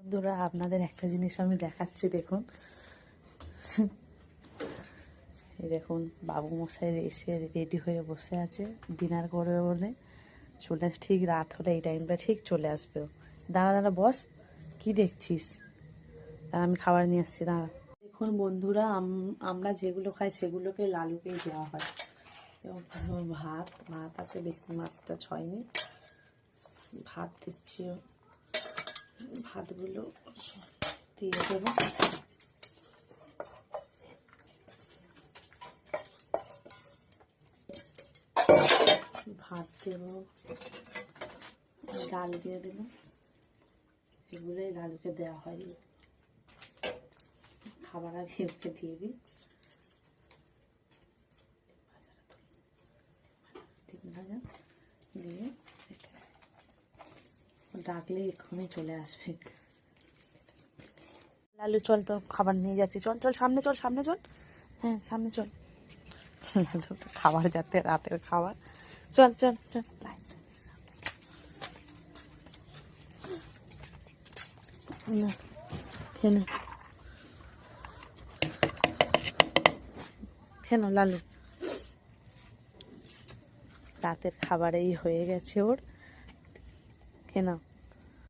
বন্ধুরা আপনাদের একটা জিনিস আমি দেখাচ্ছি, দেখুন। এই দেখুন বাবু মশাই এসে রেডি হয়ে বসে আছে ডিনার করবে বলে। চলে ঠিক রাত হলে এই টাইমটা ঠিক চলে আসবে ও। দাঁড়া দাঁড়া বস, কি দেখছিস? আর আমি খাবার নিয়ে আসছি, দাঁড়া। দেখুন বন্ধুরা, আমরা যেগুলো খাই সেগুলোকে লালুকেই দেওয়া হয়। এবং ভাত আছে, বেশি মাছটা ছয়নি। ভাত দিচ্ছি, ভাতগুলো দিয়ে দেবো। ভাত দেব, ডাল দিয়ে দেবো। এগুলোই লালুকে দেওয়া হয়। খাবার আগে ওকে দিয়ে দিই। ঠিক ভাজা দিয়ে ডাকলে এক্ষুনি চলে আসবে। লালু চল, তো খাবার নিয়ে যাচ্ছি, চল চল সামনে চল, সামনে চল, হ্যাঁ সামনে চল। লালু খাবার যাতে রাতের খাবার, চল চল চল। খেয়ে কেন লালু, রাতের খাবারেই হয়ে গেছে ওর, খেয়ে নাও।